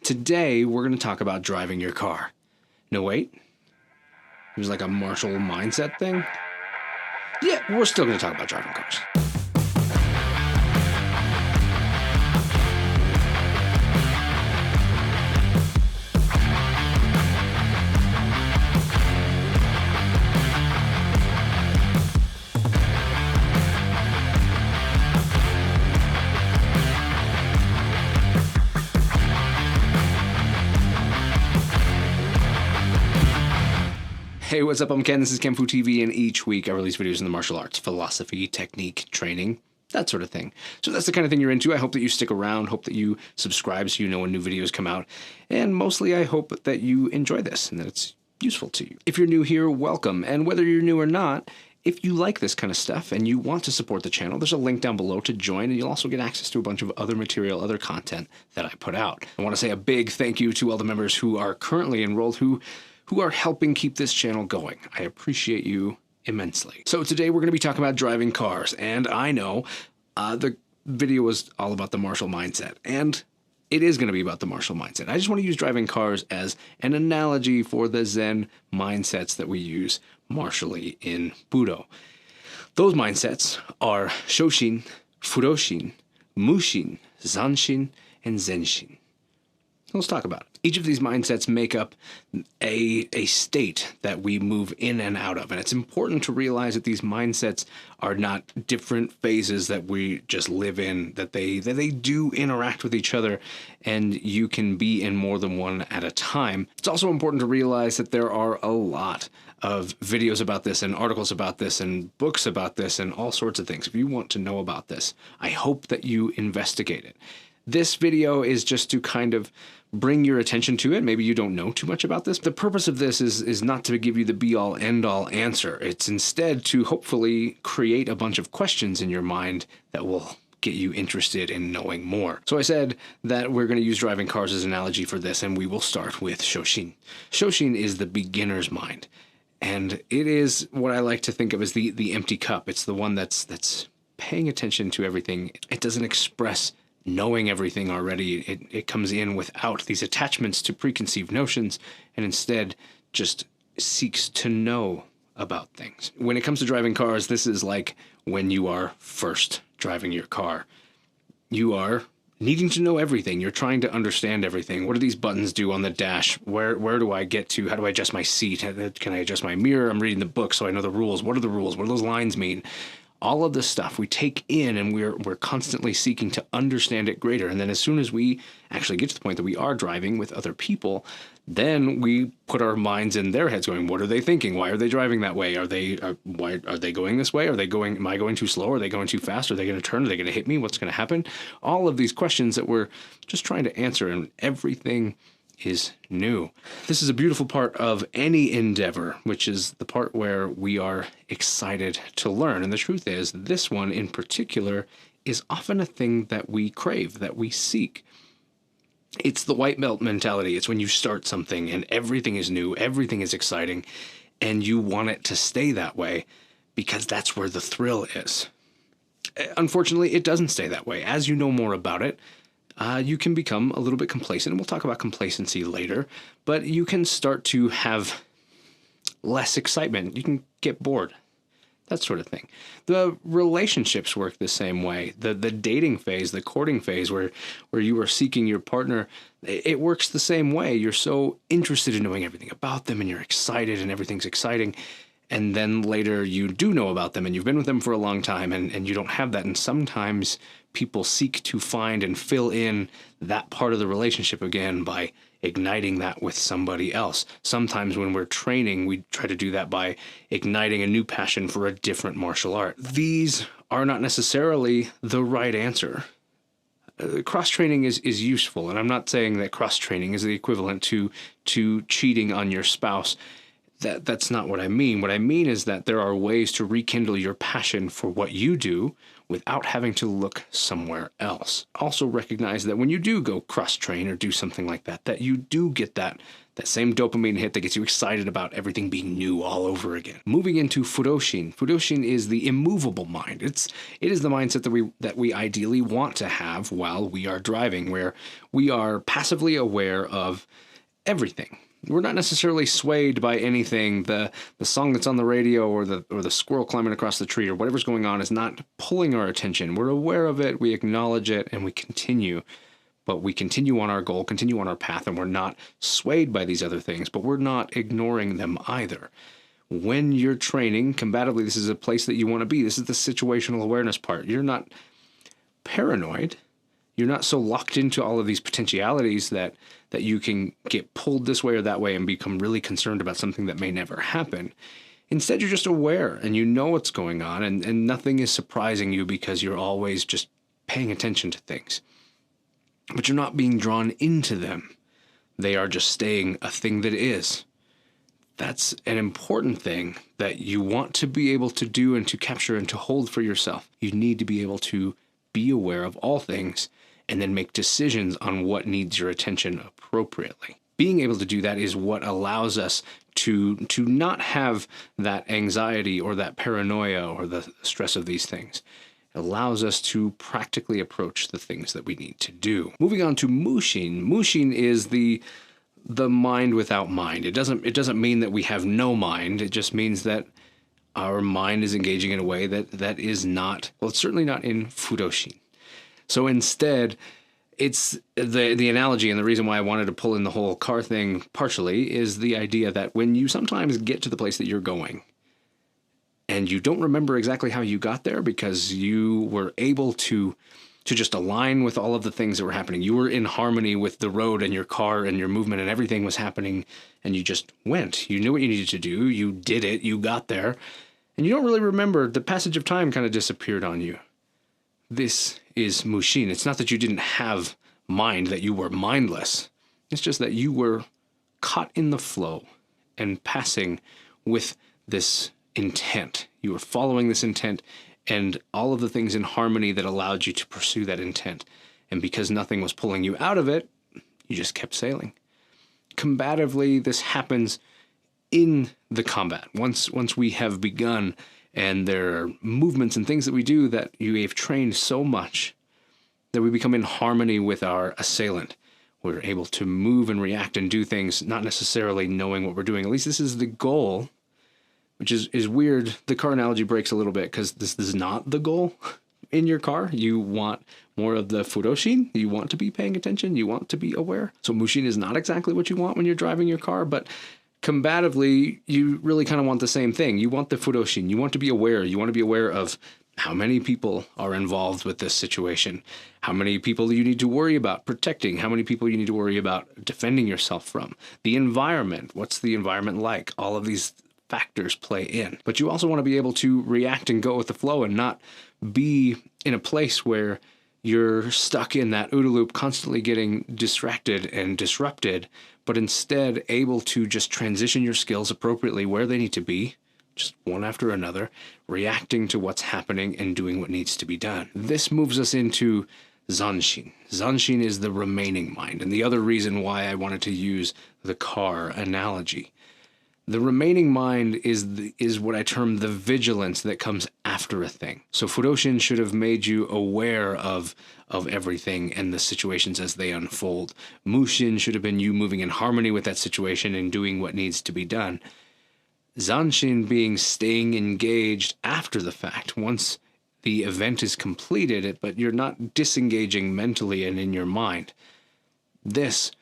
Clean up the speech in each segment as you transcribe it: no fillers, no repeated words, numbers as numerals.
Today, we're going to talk about driving your car. No, wait. It was like a martial mindset thing? Yeah, we're still going to talk about driving cars. Hey, what's up? I'm Ken. This is kenfuTV, and each week I release videos in the martial arts, philosophy, technique, training, that sort of thing. So that's the kind of thing you're into. I hope that you stick around, hope that you subscribe so you know when new videos come out, and mostly I hope that you enjoy this and that it's useful to you. If you're new here, welcome, and whether you're new or not, if you like this kind of stuff and you want to support the channel, there's a link down below to join, and you'll also get access to a bunch of other material, other content that I put out. I want to say a big thank you to all the members who are currently enrolled, who are helping keep this channel going. I appreciate you immensely. So today we're going to be talking about driving cars, and I know the video was all about the martial mindset, and it is going to be about the martial mindset. I just want to use driving cars as an analogy for the Zen mindsets that we use martially in Budo. Those mindsets are Shoshin, Fudoshin, Mushin, Zanshin, and Zenshin. Let's talk about it. Each of these mindsets make up a state that we move in and out of. And it's important to realize that these mindsets are not different phases that we just live in, that they do interact with each other, and you can be in more than one at a time. It's also important to realize that there are a lot of videos about this and articles about this and books about this and all sorts of things. If you want to know about this, I hope that you investigate it. This video is just to kind of bring your attention to it. Maybe you don't know too much about this. The purpose of this is not to give you the be-all, end-all answer. It's instead to hopefully create a bunch of questions in your mind that will get you interested in knowing more. So I said that we're going to use driving cars as an analogy for this, and we will start with Shoshin. Shoshin is the beginner's mind, and it is what I like to think of as the empty cup. It's the one that's paying attention to everything. It doesn't express knowing everything already. It comes in without these attachments to preconceived notions, and instead just seeks to know about things. When it comes to driving cars, this is like when you are first driving your car. You are needing to know everything. You're trying to understand everything. What do these buttons do on the dash? Where do I get to? How do I adjust my seat? Can I adjust my mirror? I'm reading the book so I know the rules. What are the rules? What do those lines mean? All of this stuff we take in, and we're constantly seeking to understand it greater. And then as soon as we actually get to the point that we are driving with other people, then we put our minds in their heads going, what are they thinking? Why are they driving that way? Why are they going this way? Am I going too slow? Are they going too fast? Are they going to turn? Are they going to hit me? What's going to happen? All of these questions that we're just trying to answer, and everything is new. This is a beautiful part of any endeavor, which is the part where we are excited to learn. And the truth is, this one in particular is often a thing that we crave, that we seek. It's the white belt mentality. It's when you start something and everything is new, everything is exciting, and you want it to stay that way because that's where the thrill is. Unfortunately, it doesn't stay that way. As you know more about it, you can become a little bit complacent, and we'll talk about complacency later, but you can start to have less excitement. You can get bored, that sort of thing. The relationships work the same way. The dating phase, the courting phase, where you are seeking your partner, it works the same way. You're so interested in knowing everything about them, and you're excited, and everything's exciting. And then later you do know about them, and you've been with them for a long time, and you don't have that. And sometimes people seek to find and fill in that part of the relationship again by igniting that with somebody else. Sometimes when we're training, we try to do that by igniting a new passion for a different martial art. These are not necessarily the right answer. Cross-training is useful, and I'm not saying that cross-training is the equivalent to cheating on your spouse. That's not what I mean. What I mean is that there are ways to rekindle your passion for what you do without having to look somewhere else. Also recognize that when you do go cross-train or do something like that, that you do get that same dopamine hit that gets you excited about everything being new all over again. Moving into Fudoshin. Fudoshin is the immovable mind. It is the mindset that we ideally want to have while we are driving, where we are passively aware of everything. We're not necessarily swayed by anything. The song that's on the radio or the squirrel climbing across the tree or whatever's going on is not pulling our attention. We're aware of it, we acknowledge it, and we continue. But we continue on our goal, continue on our path, and we're not swayed by these other things, but we're not ignoring them either. When you're training combatively, this is a place that you want to be. This is the situational awareness part. You're not paranoid. You're not so locked into all of these potentialities that you can get pulled this way or that way and become really concerned about something that may never happen. Instead, you're just aware and you know what's going on, and nothing is surprising you because you're always just paying attention to things. But you're not being drawn into them. They are just staying a thing that is. That's an important thing that you want to be able to do and to capture and to hold for yourself. You need to be able to be aware of all things and then make decisions on what needs your attention appropriately. Being able to do that is what allows us to not have that anxiety or that paranoia or the stress of these things. It allows us to practically approach the things that we need to do. Moving on to Mushin. Mushin is the mind without mind. It doesn't mean that we have no mind. It just means that our mind is engaging in a way that is not, well, it's certainly not in Fudoshin. So instead, it's the analogy, and the reason why I wanted to pull in the whole car thing partially is the idea that when you sometimes get to the place that you're going, and you don't remember exactly how you got there because you were able to just align with all of the things that were happening. You were in harmony with the road and your car and your movement and everything was happening, and you just went. You knew what you needed to do. You did it. You got there. And you don't really remember. The passage of time kind of disappeared on you. This is Mushin. It's not that you didn't have mind, that you were mindless. It's just that you were caught in the flow and passing with this intent. You were following this intent and all of the things in harmony that allowed you to pursue that intent. And because nothing was pulling you out of it, you just kept sailing. Combatively, this happens in the combat. Once we have begun and there are movements and things that we do that you have trained so much that we become in harmony with our assailant. We're able to move and react and do things, not necessarily knowing what we're doing. At least this is the goal, which is weird. The car analogy breaks a little bit because this is not the goal in your car. You want more of the Fudoshin. You want to be paying attention. You want to be aware. So Mushin is not exactly what you want when you're driving your car, but combatively, you really kind of want the same thing. You want the Fudoshin. You want to be aware. You want to be aware of how many people are involved with this situation, how many people you need to worry about protecting, how many people you need to worry about defending yourself from, the environment. What's the environment like? All of these factors play in. But you also want to be able to react and go with the flow and not be in a place where you're stuck in that OODA loop, constantly getting distracted and disrupted, but instead able to just transition your skills appropriately where they need to be, just one after another, reacting to what's happening and doing what needs to be done. This moves us into Zanshin. Zanshin is the remaining mind, and the other reason why I wanted to use the car analogy. The remaining mind is what I term the vigilance that comes after a thing. So Fudoshin should have made you aware of everything and the situations as they unfold. Mushin should have been you moving in harmony with that situation and doing what needs to be done. Zanshin being staying engaged after the fact, once the event is completed, but you're not disengaging mentally and in your mind. This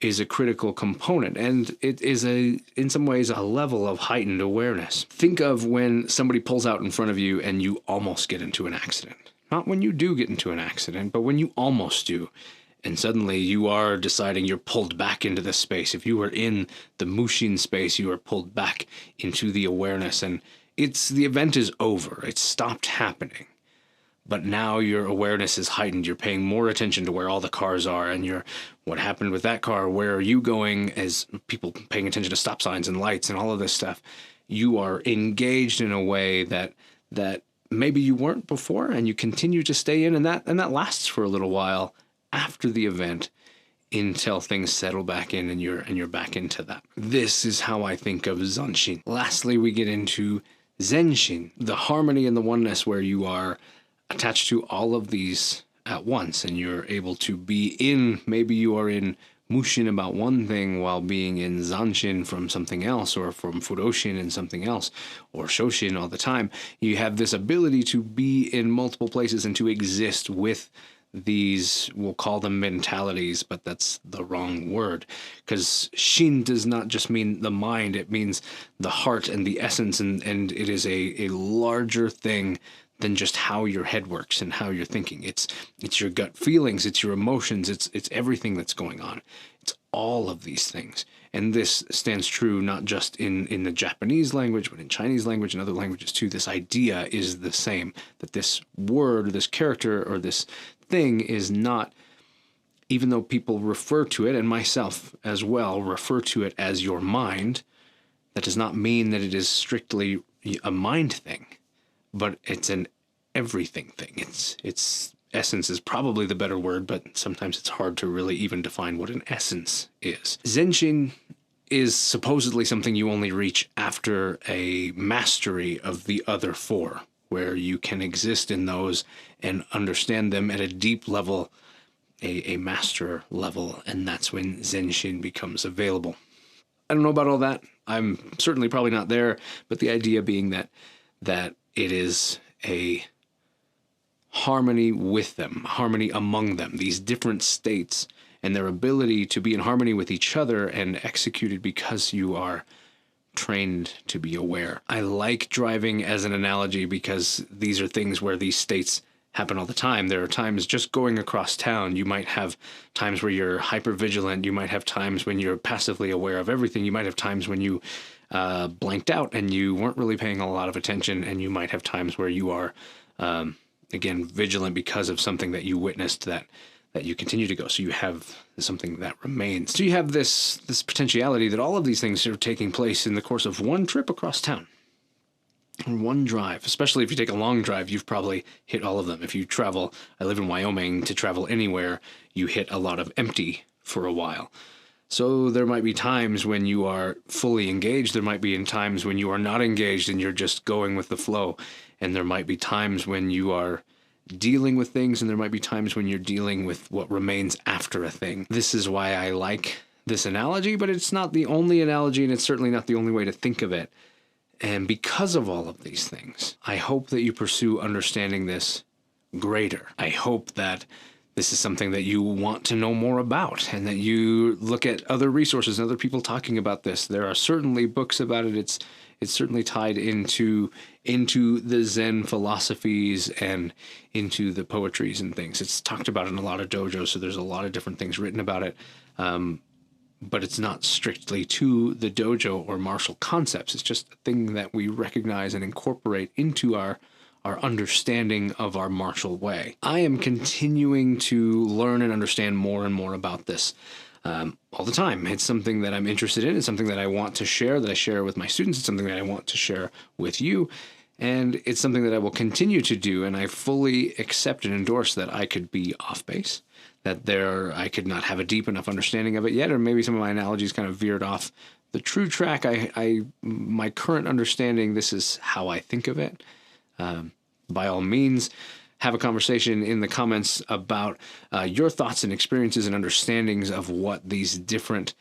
is a critical component, and it is in some ways a level of heightened awareness. Think of when somebody pulls out in front of you and you almost get into an accident. Not when you do get into an accident, but when you almost do. And suddenly you are deciding you're pulled back into this space. If you were in the Mushin space, you are pulled back into the awareness, and the event is over. It's stopped happening. But now your awareness is heightened. You're paying more attention to where all the cars are and what happened with that car, where are you going, as people paying attention to stop signs and lights and all of this stuff. You are engaged in a way that maybe you weren't before and you continue to stay in, and that lasts for a little while after the event until things settle back in and you're back into that. This is how I think of Zanshin. Lastly, we get into Zenshin, the harmony and the oneness where you are attached to all of these at once and you're able to be in, maybe you are in Mushin about one thing while being in Zanshin from something else, or from Fudoshin in something else, or Shoshin all the time. You have this ability to be in multiple places and to exist with these, we'll call them mentalities, but that's the wrong word, because Shin does not just mean the mind, it means the heart and the essence, and it is a larger thing than just how your head works and how you're thinking. It's your gut feelings, it's your emotions, it's everything that's going on. It's all of these things. And this stands true not just in the Japanese language, but in Chinese language and other languages too. This idea is the same, that this word or this character or this thing is not, even though people refer to it, and myself as well refer to it as your mind, that does not mean that it is strictly a mind thing. But it's an everything thing. It's essence is probably the better word, but sometimes it's hard to really even define what an essence is. Zenshin is supposedly something you only reach after a mastery of the other four, where you can exist in those and understand them at a deep level, a master level, and that's when Zenshin becomes available. I don't know about all that. I'm certainly probably not there, but the idea being that it is a harmony with them, harmony among them, these different states, and their ability to be in harmony with each other and executed because you are trained to be aware. I like driving as an analogy because these are things where these states happen all the time. There are times just going across town, you might have times where you're hyper vigilant, you might have times when you're passively aware of everything, you might have times when you blanked out and you weren't really paying a lot of attention, and you might have times where you are, again, vigilant because of something that you witnessed that you continue to go. So you have something that remains. So you have this potentiality that all of these things are taking place in the course of one trip across town. One drive, especially if you take a long drive, you've probably hit all of them. If you travel, I live in Wyoming, to travel anywhere, you hit a lot of empty for a while. So there might be times when you are fully engaged. There might be times when you are not engaged and you're just going with the flow. And there might be times when you are dealing with things, and there might be times when you're dealing with what remains after a thing. This is why I like this analogy, but it's not the only analogy, and it's certainly not the only way to think of it. And because of all of these things, I hope that you pursue understanding this greater. I hope that this is something that you want to know more about, and that you look at other resources and other people talking about this. There are certainly books about it. It's certainly tied into the Zen philosophies and into the poetries and things. It's talked about in a lot of dojos, so there's a lot of different things written about it. But it's not strictly to the dojo or martial concepts. It's just a thing that we recognize and incorporate into our understanding of our martial way. I am continuing to learn and understand more and more about this all the time. It's something that I'm interested in. It's something that I want to share, that I share with my students. It's something that I want to share with you. And it's something that I will continue to do. And I fully accept and endorse that I could be off base, that I could not have a deep enough understanding of it yet, or maybe some of my analogies kind of veered off the true track. My current understanding, this is how I think of it. By all means, have a conversation in the comments about your thoughts and experiences and understandings of what these different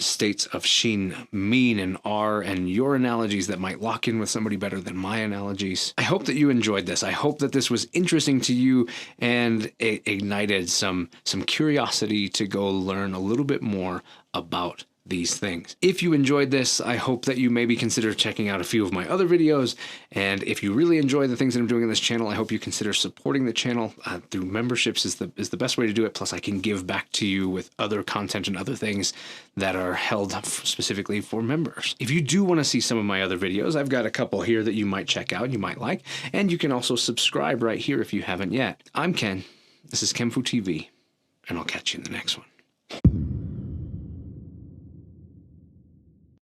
states of Shin mean and are, and your analogies that might lock in with somebody better than my analogies. I hope that you enjoyed this. I hope that this was interesting to you and it ignited some curiosity to go learn a little bit more about these things. If you enjoyed this, I hope that you maybe consider checking out a few of my other videos. And if you really enjoy the things that I'm doing on this channel, I hope you consider supporting the channel through memberships is the best way to do it. Plus, I can give back to you with other content and other things that are held specifically for members. If you do want to see some of my other videos, I've got a couple here that you might check out, you might like, and you can also subscribe right here if you haven't yet. I'm Ken. This is kenfuTV, and I'll catch you in the next one.